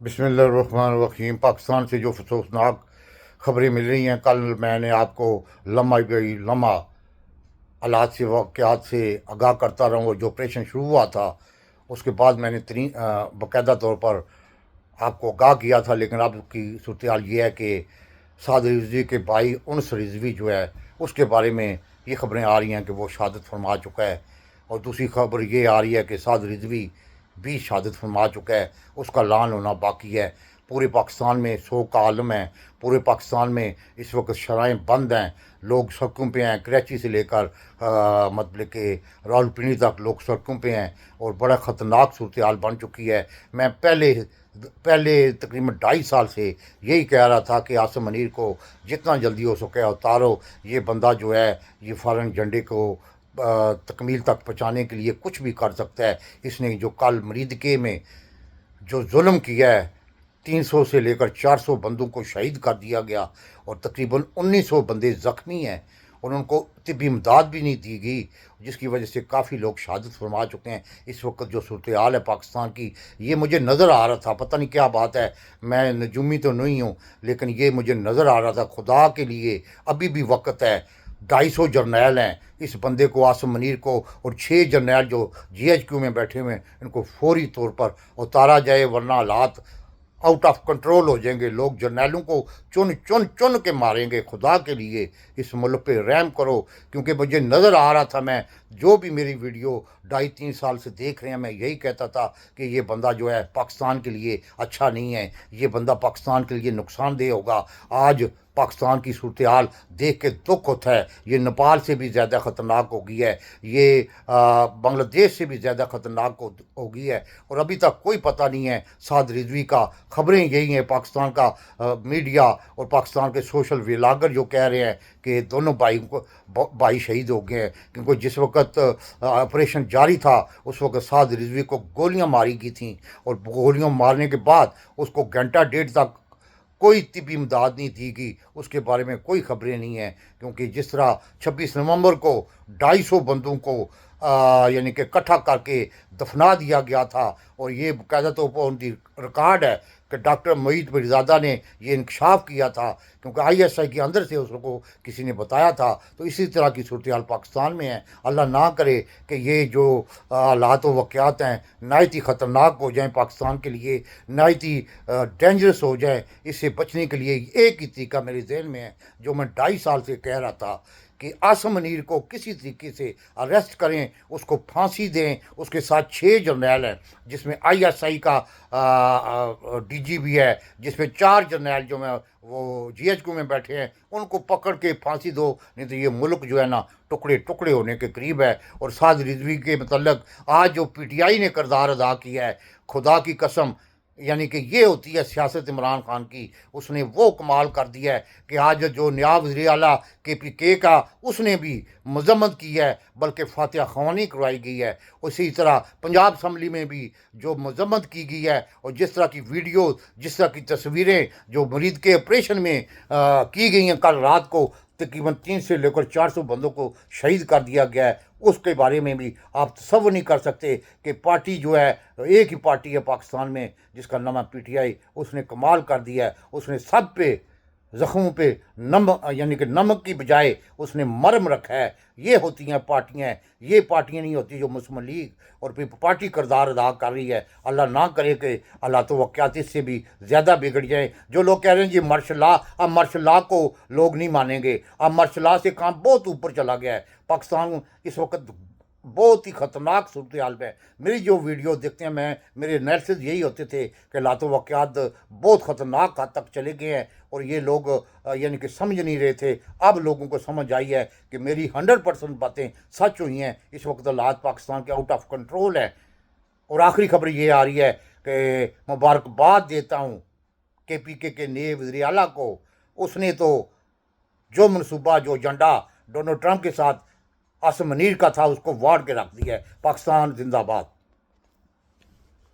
बिस्मिल्लाहिर्रहमानिर्रहीम। पाकिस्तान से जो अफसोसनाक खबरें मिल रही हैं, कल मैंने आपको लम्हा गई लम्हा हालात से वाक़यात से आगाह करता रहूँ, और जो ऑपरेशन शुरू हुआ था उसके बाद मैंने बाकायदा तौर पर आपको आगाह किया था। लेकिन अब की सूरत हाल ये है कि साद रिजवी के भाई उनस रिजवी जो है उसके बारे में ये खबरें आ रही हैं कि वो शहादत फरमा चुका है, और दूसरी खबर ये आ रही है कि साद रिजवी भी शहादत फरमा चुका है, उसका ऐलान होना बाकी है। पूरे पाकिस्तान में शोक का आलम है। पूरे पाकिस्तान में इस वक्त शराएँ बंद हैं, लोग सड़कों पे हैं। कराची से लेकर मतलब कि रावलपिंडी तक लोग सड़कों पे हैं, और बड़ा ख़तरनाक सूरत हाल बन चुकी है। मैं पहले पहले तकरीबन 2.5 साल से यही कह रहा था कि आसिम मनीर को जितना जल्दी हो सके उतारो। ये बंदा जो है ये फॉरेन झंडे को तकमील तक पहुँचाने के लिए कुछ भी कर सकता है। इसने जो कल मरीदके में जो जुल्म किया है, 300 से लेकर 400 बंदों को शहीद कर दिया गया, और तकरीबन 1900 बंदे ज़ख्मी हैं, और उनको तिब्बी इमदाद भी नहीं दी गई, जिसकी वजह से काफ़ी लोग शहादत फरमा चुके हैं। इस वक्त जो सूरत हाल है पाकिस्तान की, ये मुझे नज़र आ रहा था। पता नहीं क्या बात है, मैं नजूमी तो नहीं हूँ, लेकिन ये मुझे नज़र आ रहा था। खुदा के लिए अभी भी वक्त है। 250 जर्नैल हैं। इस बंदे को, आसिम मनीर को, और 6 जर्नैल जो GHQ में बैठे हुए हैं, इनको फौरी तौर पर उतारा जाए, वरना हालात आउट ऑफ कंट्रोल हो जाएंगे। लोग जर्नैलों को चुन चुन चुन के मारेंगे। खुदा के लिए इस मुल्क पे रहम करो, क्योंकि मुझे नज़र आ रहा था, मैं जो भी मेरी वीडियो 2.5-3 साल से देख रहे हैं, मैं यही कहता था कि ये बंदा जो है पाकिस्तान के लिए अच्छा नहीं है, ये बंदा पाकिस्तान के लिए नुकसानदेह होगा। आज पाकिस्तान की सूरत हाल देख के दुख होता है। ये नेपाल से भी ज़्यादा ख़तरनाक हो गई है, ये बांग्लादेश से भी ज़्यादा ख़तरनाक हो गई है, और अभी तक कोई पता नहीं है साद रिजवी का। खबरें यही हैं, पाकिस्तान का मीडिया और पाकिस्तान के सोशल व्लॉगर जो कह रहे हैं कि दोनों भाई शहीद हो गए हैं, क्योंकि जिस वक्त ऑपरेशन जारी था उस वक्त साद रिजवी को गोलियां मारी गई थी, और गोलियां मारने के बाद उसको घंटा डेढ़ तक कोई तिब्बी इमदाद नहीं दी गई। उसके बारे में कोई खबरें नहीं हैं, क्योंकि जिस तरह 26 नवंबर को 250 बंदों को यानी कि इकट्ठा करके दफना दिया गया था, और ये बाकायदा तो उनकी रिकॉर्ड है कि डॉक्टर मोईद मिर्ज़ादा ने ये इंकशाफ किया था, क्योंकि ISI के अंदर से उसको किसी ने बताया था। तो इसी तरह की सूरत हाल पाकिस्तान में है। अल्लाह ना करे कि ये जो हालात व वाक़यात हैं नहायत ही ख़तरनाक हो जाएँ पाकिस्तान के लिए, नहायत ही डेंजरस हो जाए। इससे बचने के लिए एक ही तरीका मेरे जहन में है, जो मैं 2.5 साल से कह रहा था कि आसिम मनीर को किसी तरीके से अरेस्ट करें, उसको फांसी दें। उसके साथ 6 जर्नैल हैं, जिसमें ISI का DG भी है, जिसमें 4 जर्नैल जो मैं वो GHQ में बैठे हैं, उनको पकड़ के फांसी दो, नहीं तो ये मुल्क जो है ना टुकड़े टुकड़े होने के करीब है। और साद रिजवी के मतलब आज जो PTI ने किरदार अदा किया है, खुदा की कसम, यानी कि ये होती है सियासत इमरान खान की। उसने वो कमाल कर दिया है कि आज जो नयाब वज़ीर आला KPK का, उसने भी मजम्मत की है, बल्कि फातिहा ख़वानी करवाई गई है। उसी तरह पंजाब असम्बली में भी जो मजम्मत की गई है, और जिस तरह की वीडियो, जिस तरह की तस्वीरें जो मरीद के ऑपरेशन में की गई हैं, कल रात को तकरीबन 3 से लेकर 400 बंदों को शहीद कर दिया गया है, उसके बारे में भी आप तसव्वुर नहीं कर सकते कि पार्टी जो है, एक ही पार्टी है पाकिस्तान में जिसका नाम है PTI, उसने कमाल कर दिया है। उसने सब पे ज़ख्मों पे नमक, यानी कि नमक की बजाय उसने मरहम रखा है। ये होती हैं पार्टियाँ, ये पार्टियाँ नहीं होती जो मुस्लिम लीग और पार्टी किरदार अदा कर रही है। अल्लाह ना करे कि हालात वाक़यात इससे भी ज़्यादा बिगड़ जाए। जो लोग कह रहे हैं जी मार्शल लॉ, अब मार्शल लॉ को लोग नहीं मानेंगे। अब मार्शल लॉ से काम बहुत ऊपर चला गया है। पाकिस्तान इस वक्त बहुत ही ख़तरनाक सूरत हाल में। मेरी जो वीडियो देखते हैं, मेरे एनालिसिस यही होते थे कि हालात वाक़यात बहुत ख़तरनाक हद तक चले गए हैं, और ये लोग यानी कि समझ नहीं रहे थे। अब लोगों को समझ आई है कि मेरी 100% बातें सच हुई हैं। इस वक्त हालात पाकिस्तान के आउट ऑफ कंट्रोल है। और आखिरी खबर ये आ रही है कि मुबारकबाद देता हूँ KPK के नए वज़ीर आला को। उसने तो जो मनसूबा, जो एजेंडा डोनाल्ड ट्रंप के साथ आसिम मनीर का था, उसको वाड़ के रख दिया है। पाकिस्तान जिंदाबाद।